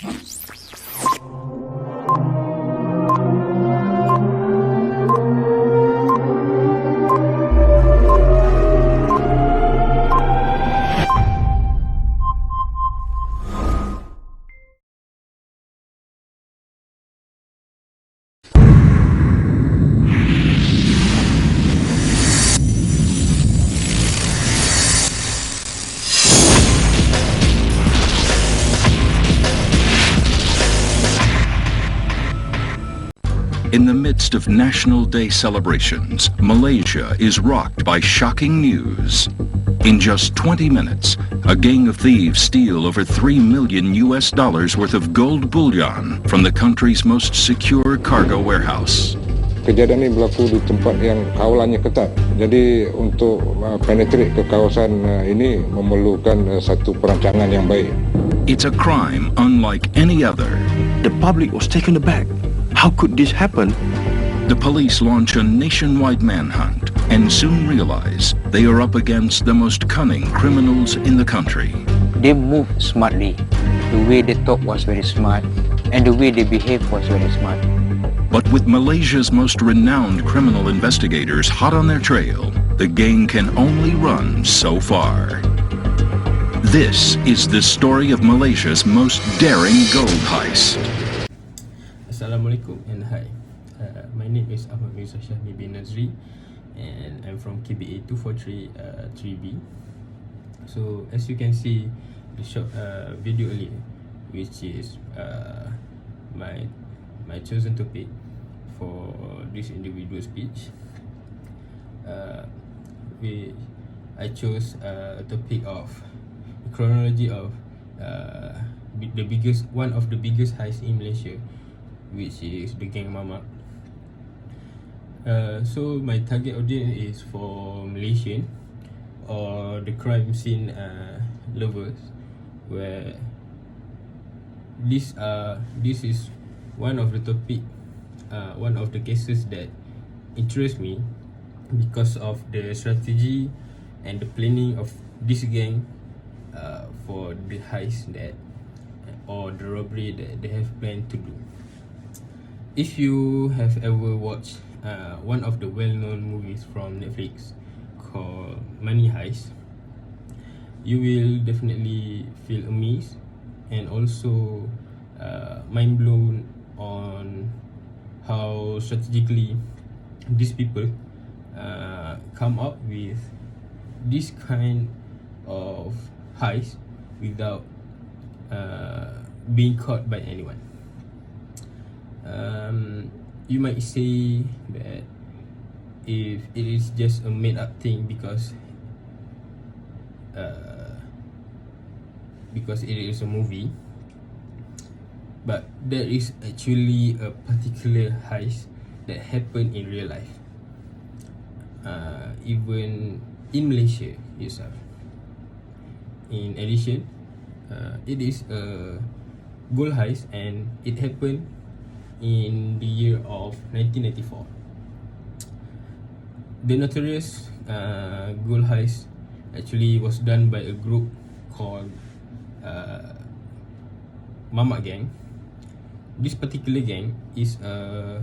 In the midst of National Day celebrations, Malaysia is rocked by shocking news. In just 20 minutes, a gang of thieves steal over $3 million worth of gold bullion from the country's most secure cargo warehouse. Kejadian ini berlaku di tempat yang kawalannya ketat. Jadi untuk penetrate ke kawasan ini memerlukan satu perancangan yang baik. It's a crime unlike any other. The public was taken aback. How could this happen? The police launch a nationwide manhunt and soon realize they are up against the most cunning criminals in the country. They moved smartly. The way they talk was very smart, and the way they behaved was very smart. But with Malaysia's most renowned criminal investigators hot on their trail, the gang can only run so far. This is the story of Malaysia's most daring gold heist. Assalamualaikum and hi. My name is Ahmad Mirza Shahmi bin Nazri and I'm from KBA 243 3B. So as you can see the short video earlier, which is my chosen topic for this individual speech, I chose a topic of the chronology of one of the biggest heists in Malaysia, which is the Gang Mamak. So my target audience is for Malaysian or the crime scene lovers, where this is one of the topic, one of the cases that interest me because of the strategy and the planning of this gang for the heist that or the robbery that they have planned to do. If you have ever watched one of the well-known movies from Netflix called Money Heist, you will definitely feel amazed and also mind blown on how strategically these people come up with this kind of heist without being caught by anyone. You might say that if it is just a made up thing because it is a movie, but there is actually a particular heist that happened in real life, even in Malaysia itself. In addition, it is a gold heist and it happened in the year of 1994. The notorious gold heist actually was done by a group called Mamak Gang. This particular gang is a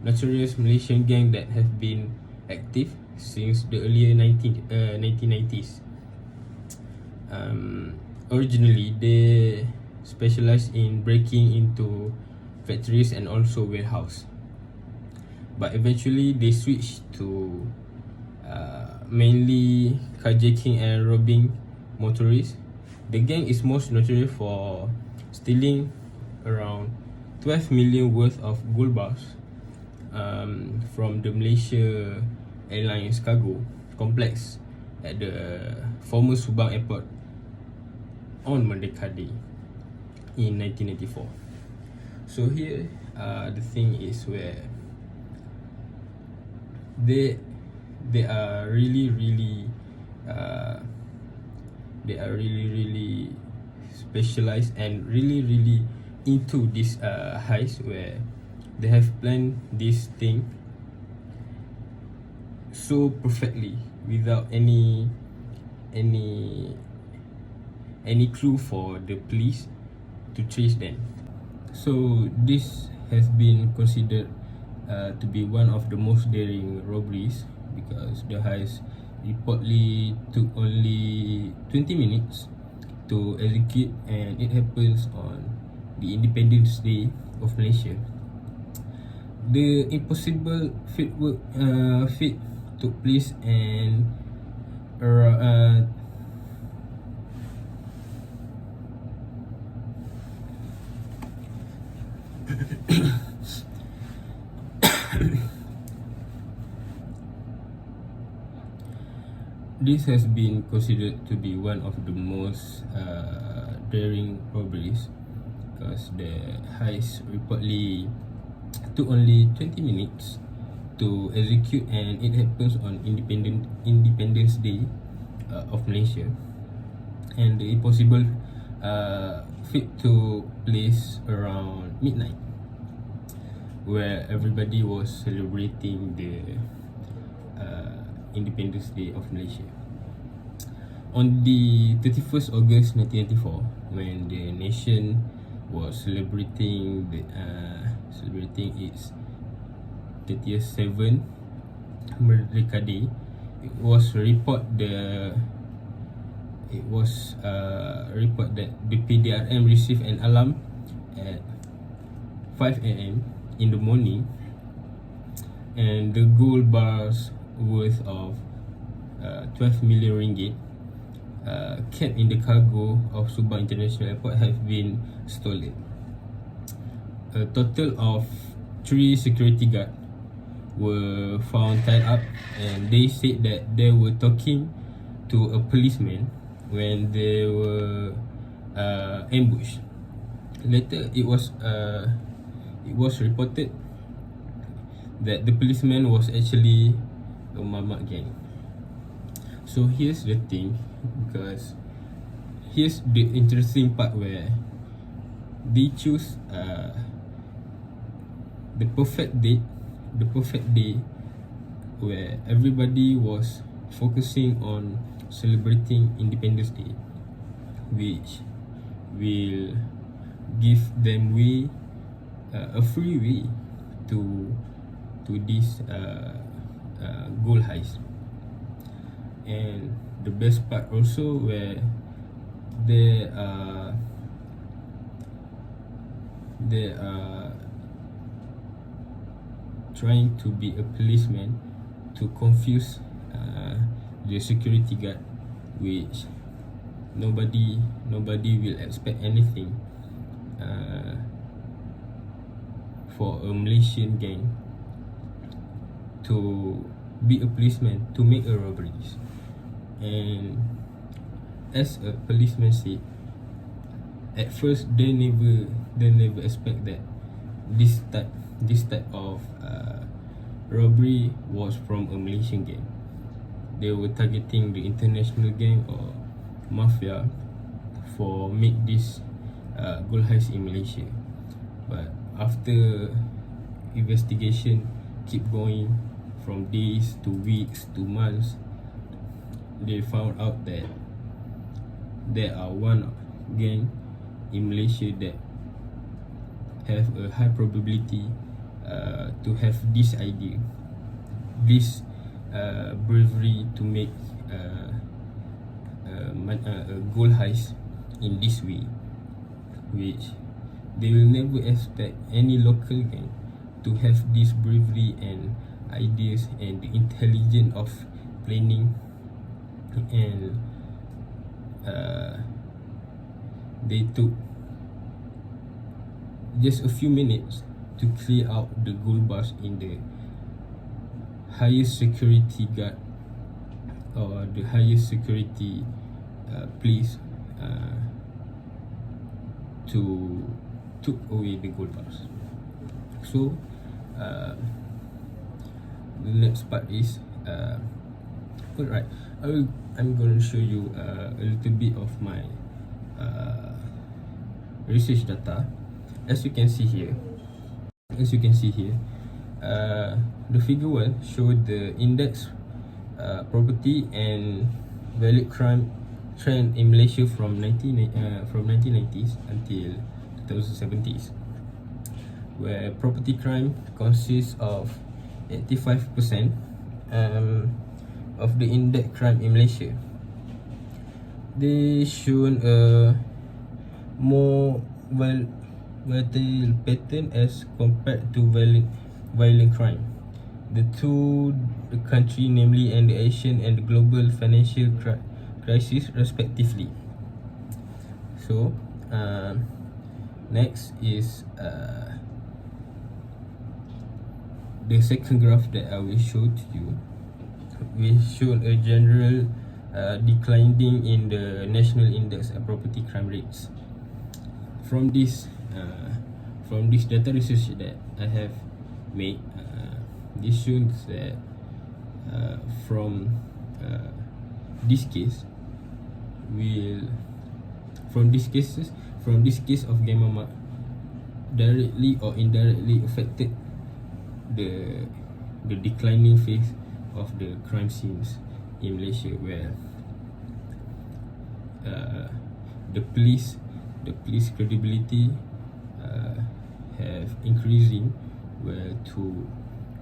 notorious Malaysian gang that have been active since the earlier 1990s. Originally, they specialized in breaking into factories and also warehouse, but eventually they switched to mainly carjacking and robbing motorists. The gang is most notorious for stealing around 12 million worth of gold bars from the Malaysia Airlines cargo complex at the former Subang Airport on Merdeka Day in 1994. So here, the thing is where they are really specialized and really into this heist, where they have planned this thing so perfectly without any clue for the police to chase them. So this has been considered to be one of the most daring robberies because the heist reportedly took only 20 minutes to execute, and it happens on the Independence Day of Malaysia. The impossible feat took place and this has been considered to be one of the most daring robberies because the heist reportedly took only 20 minutes to execute, and it happens on Independence Day of Malaysia. And the impossible feat took place around midnight, where everybody was celebrating the Independence Day of Malaysia. On the 31st August 1994, when the nation was celebrating its 37th Merdeka Day, it was reported that the PDRM received an alarm at 5 a.m. in the morning, and the gold bars worth of 12 million ringgit kept in the cargo of Subang International Airport have been stolen. A total of 3 security guards were found tied up, and they said that they were talking to a policeman when they were ambushed. Later, it was reported that the policeman was actually a Mamak gang. So here's the thing, because here's the interesting part where they choose the perfect day where everybody was focusing on celebrating Independence Day, which will give them a free way to this gold heist. And the best part also, where they are trying to be a policeman to confuse the security guard, which nobody will expect anything for a Malaysian gang to be a policeman to make a robberies. And as a policeman said, at first they never expect that this type of robbery was from a Malaysian gang. They were targeting the international gang or mafia for make this gold heist in Malaysia. But after investigation keep going from days to weeks to months, they found out that there are one gang in Malaysia that have a high probability to have this idea, this bravery to make a gold heist in this way, which they will never expect any local gang to have this bravery and ideas and the intelligence of planning. And they took just a few minutes to clear out the gold bars in the highest security guard or the highest security place to took away the gold bars. So the next part is alright, I'm going to show you a little bit of my research data. As you can see here, the figure 1 show the index property and valued crime trend in Malaysia from 1990s until 2070s, where property crime consists of 85% of the index crime in Malaysia. They shown a more volatile pattern as compared to violent crime. The country, namely, and the Asian and the global financial crisis, respectively. So, next is the second graph that I will show to you. We show a general declining in the national index and property crime rates. From this data research that I have made, this shows that from this case of Gang Mamak directly or indirectly affected the declining phase of the crime scenes in Malaysia, where the police credibility have increasing, where to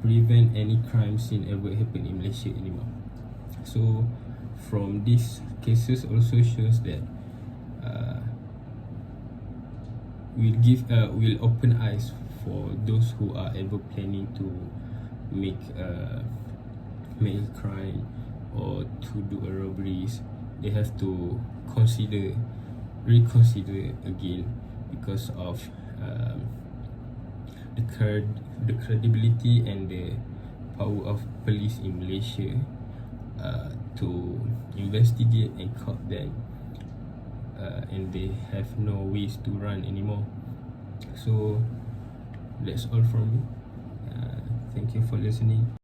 prevent any crime scene ever happen in Malaysia anymore. So from these cases also shows that will open eyes for those who are ever planning to make a crime or to do a robberies. They have to reconsider again, because of the credibility and the power of police in Malaysia to investigate and caught them, and they have no ways to run anymore. So that's all from me. Thank you for listening.